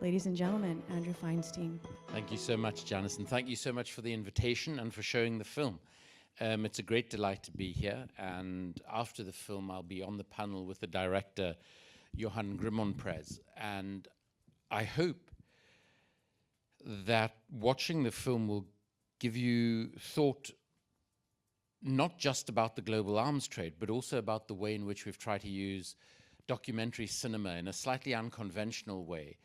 Ladies and gentlemen, Andrew Feinstein. Thank you so much, Janice, and thank you so much for the invitation and for showing the film. It's a great delight to be here, and after the film I'll be on the panel with the director, Johan Grimonprez, and I hope that watching the film will give you thought not just about the global arms trade, but also about the way in which we've tried to use documentary cinema in a slightly unconventional way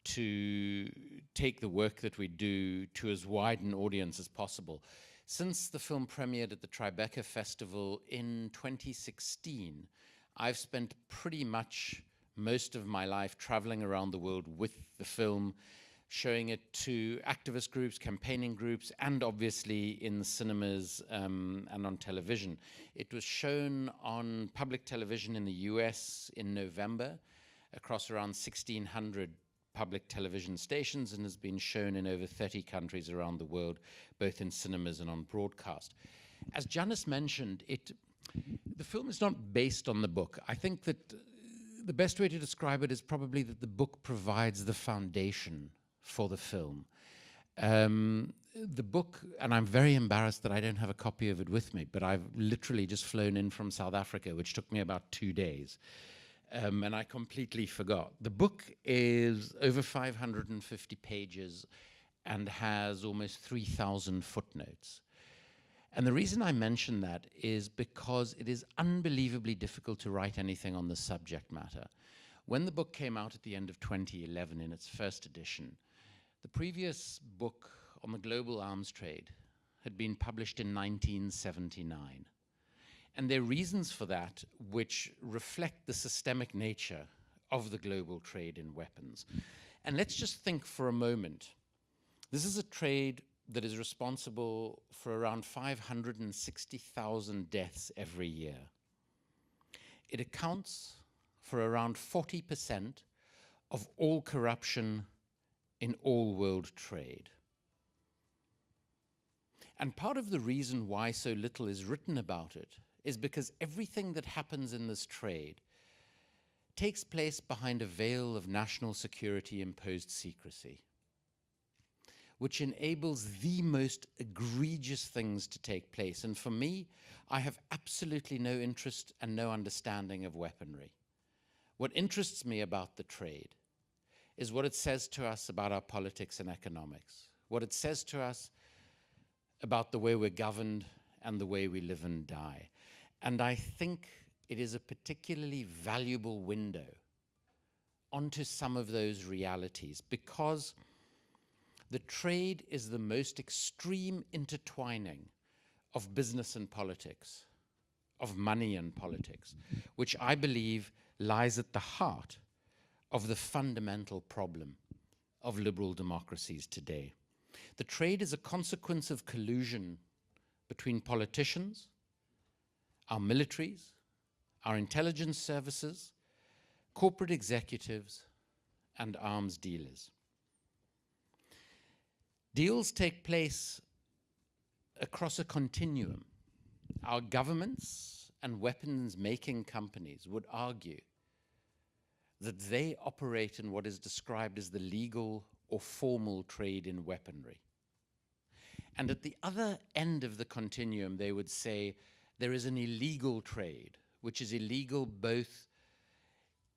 to take the work that we do to as wide an audience as possible. Since the film premiered at the Tribeca Festival in 2016, I've spent pretty much most of my life traveling around the world with the film, showing it to activist groups, campaigning groups, and obviously in cinemas and on television. It was shown on public television in the US in November across around 1,600 public television stations and has been shown in over 30 countries around the world, both in cinemas and on broadcast. As Janice mentioned, the film is not based on the book. I think that the best way to describe it is probably that the book provides the foundation for the film. The book, and I'm very embarrassed that I don't have a copy of it with me, but I've literally just flown in from South Africa, which took me about 2 days. And I completely forgot. The book is over 550 pages and has almost 3,000 footnotes. And the reason I mention that is because it is unbelievably difficult to write anything on the subject matter. When the book came out at the end of 2011 in its first edition, the previous book on the global arms trade had been published in 1979. And there are reasons for that which reflect the systemic nature of the global trade in weapons. And let's just think for a moment. This is a trade that is responsible for around 560,000 deaths every year. It accounts for around 40% of all corruption in all world trade. And part of the reason why so little is written about it is because everything that happens in this trade takes place behind a veil of national security imposed secrecy, which enables the most egregious things to take place. And for me, I have absolutely no interest and no understanding of weaponry. What interests me about the trade is what it says to us about our politics and economics, what it says to us about the way we're governed and the way we live and die. And I think it is a particularly valuable window onto some of those realities because the trade is the most extreme intertwining of business and politics, of money and politics, which I believe lies at the heart of the fundamental problem of liberal democracies today. The trade is a consequence of collusion between politicians, our militaries, our intelligence services, corporate executives, and arms dealers. Deals take place across a continuum. Our governments and weapons-making companies would argue that they operate in what is described as the legal or formal trade in weaponry. And at the other end of the continuum, they would say there is an illegal trade, which is illegal both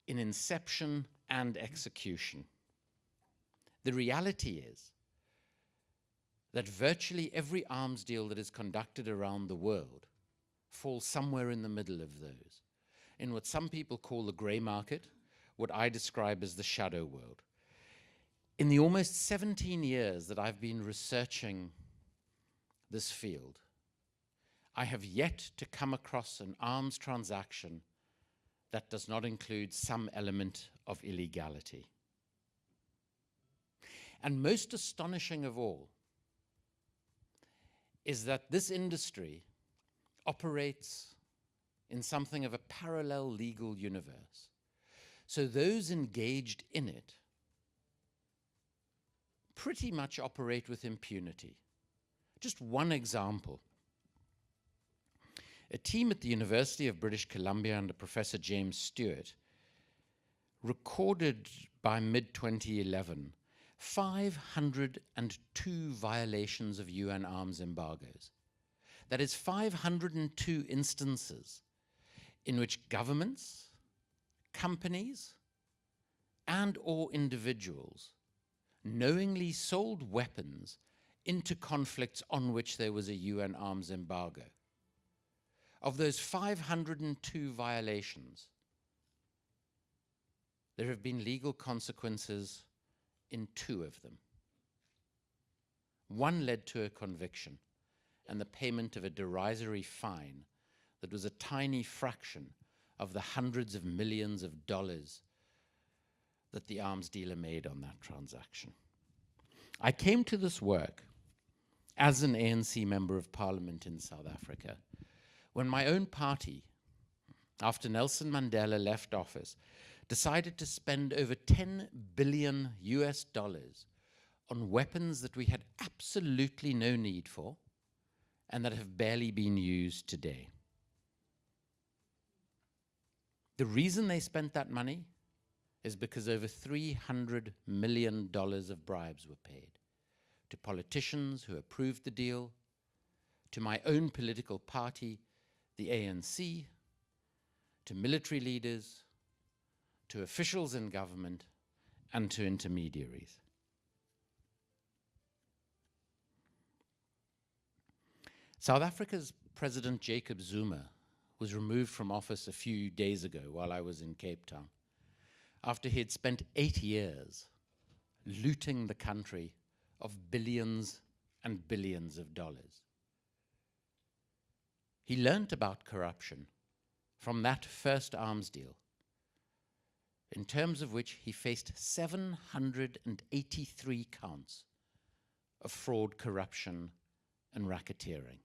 in inception and execution. The reality is that virtually every arms deal that is conducted around the world falls somewhere in the middle of those, in what some people call the gray market, what I describe as the shadow world. In the almost 17 years that I've been researching this field, I have yet to come across an arms transaction that does not include some element of illegality. And most astonishing of all is that this industry operates in something of a parallel legal universe. So those engaged in it pretty much operate with impunity. Just one example. A team at the University of British Columbia under Professor James Stewart recorded by mid-2011 502 violations of UN arms embargoes. That is 502 instances in which governments, companies, and/or individuals knowingly sold weapons into conflicts on which there was a UN arms embargo. Of those 502 violations, there have been legal consequences in 2 of them. One led to a conviction and the payment of a derisory fine that was a tiny fraction of the hundreds of millions of dollars that the arms dealer made on that transaction. I came to this work as an ANC Member of Parliament in South Africa when my own party, after Nelson Mandela left office, decided to spend over $10 billion on weapons that we had absolutely no need for and that have barely been used today. The reason they spent that money is because over $300 million of bribes were paid to politicians who approved the deal, to my own political party, the ANC, to military leaders, to officials in government, and to intermediaries. South Africa's President Jacob Zuma was removed from office a few days ago while I was in Cape Town, after he had spent 8 years looting the country of billions and billions of dollars. He learnt about corruption from that first arms deal, in terms of which he faced 783 counts of fraud, corruption, and racketeering.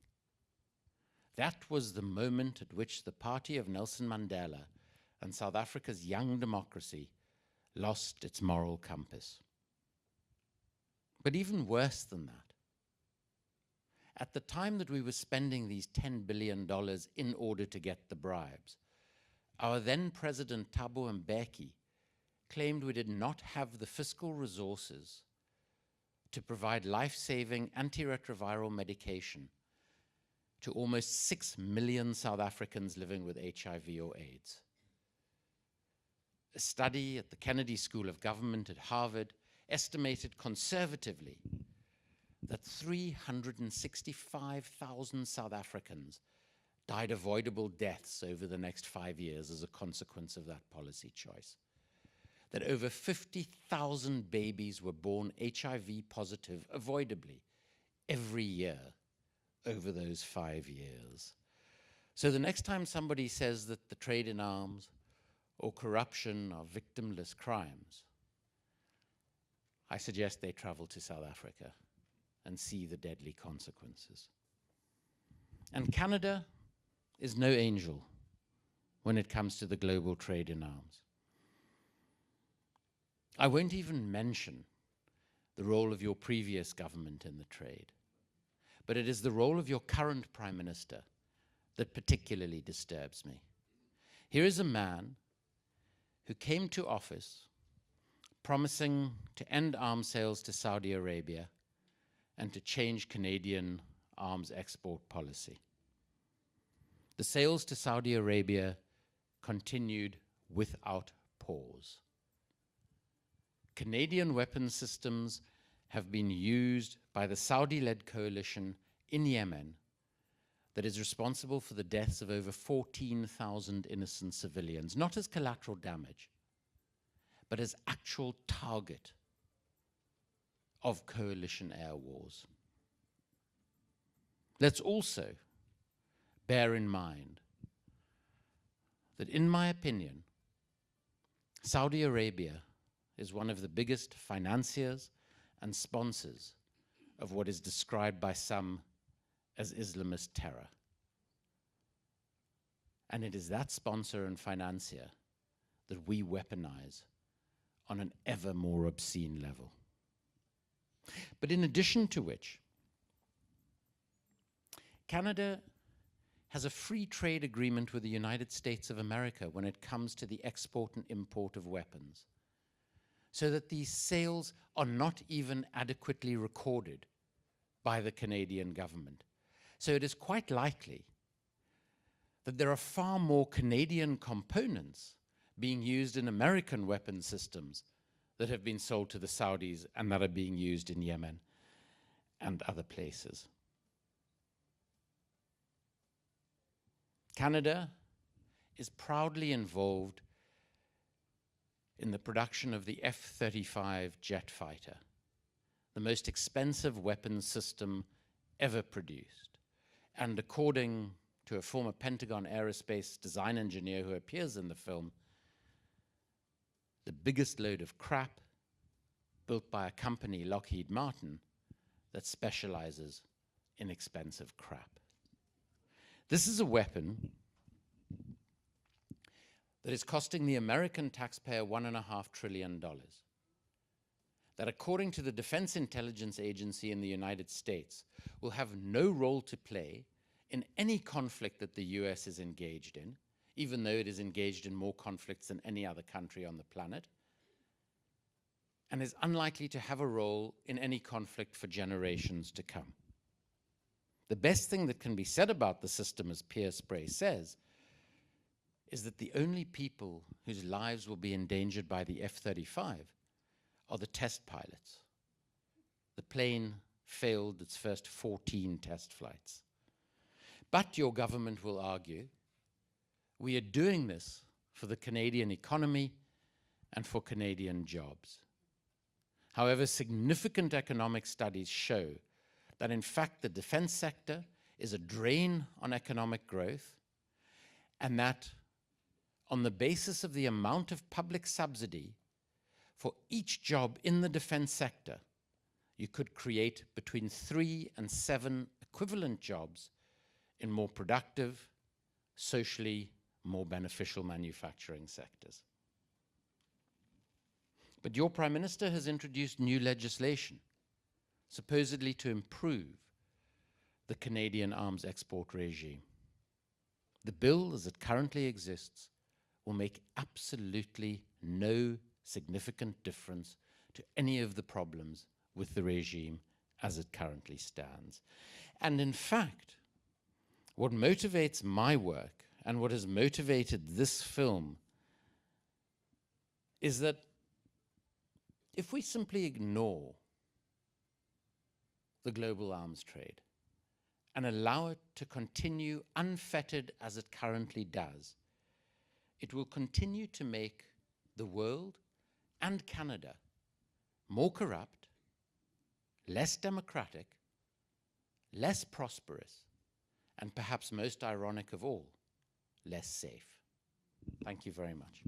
That was the moment at which the party of Nelson Mandela and South Africa's young democracy lost its moral compass. But even worse than that, at the time that we were spending these $10 billion in order to get the bribes, our then President Thabo Mbeki claimed we did not have the fiscal resources to provide life-saving antiretroviral medication to almost 6 million South Africans living with HIV or AIDS. A study at the Kennedy School of Government at Harvard estimated conservatively that 365,000 South Africans died avoidable deaths over the next 5 years as a consequence of that policy choice. That over 50,000 babies were born HIV positive avoidably every year over those 5 years. So the next time somebody says that the trade in arms or corruption are victimless crimes, I suggest they travel to South Africa and see the deadly consequences. And Canada is no angel when it comes to the global trade in arms. I won't even mention the role of your previous government in the trade, but it is the role of your current Prime Minister that particularly disturbs me. Here is a man who came to office promising to end arms sales to Saudi Arabia and to change Canadian arms export policy. The sales to Saudi Arabia continued without pause. Canadian weapons systems have been used by the Saudi-led coalition in Yemen that is responsible for the deaths of over 14,000 innocent civilians, not as collateral damage, but as actual target of coalition air wars. Let's also bear in mind that, in my opinion, Saudi Arabia is one of the biggest financiers and sponsors of what is described by some as Islamist terror. And it is that sponsor and financier that we weaponize on an ever more obscene level. But in addition to which, Canada has a free trade agreement with the United States of America when it comes to the export and import of weapons, so that these sales are not even adequately recorded by the Canadian government. So it is quite likely that there are far more Canadian components being used in American weapon systems that have been sold to the Saudis and that are being used in Yemen and other places. Canada is proudly involved in the production of the F-35 jet fighter, the most expensive weapons system ever produced. And according to a former Pentagon aerospace design engineer who appears in the film, the biggest load of crap built by a company, Lockheed Martin, that specializes in expensive crap. This is a weapon that is costing the American taxpayer $1.5 trillion. That, according to the Defense Intelligence Agency in the United States, will have no role to play in any conflict that the US is engaged in, even though it is engaged in more conflicts than any other country on the planet, and is unlikely to have a role in any conflict for generations to come. The best thing that can be said about the system, as Pierre Spray says, is that the only people whose lives will be endangered by the F-35 are the test pilots. The plane failed its first 14 test flights. But your government will argue, we are doing this for the Canadian economy and for Canadian jobs. However, significant economic studies show that in fact the defense sector is a drain on economic growth, and that on the basis of the amount of public subsidy for each job in the defense sector, you could create between 3 and 7 equivalent jobs in more productive, socially more beneficial manufacturing sectors. But your Prime Minister has introduced new legislation, supposedly to improve the Canadian arms export regime. The bill, as it currently exists, will make absolutely no significant difference to any of the problems with the regime as it currently stands. And in fact, what motivates my work and what has motivated this film is that if we simply ignore the global arms trade and allow it to continue unfettered as it currently does, it will continue to make the world and Canada more corrupt, less democratic, less prosperous, and perhaps most ironic of all, less safe. Thank you very much.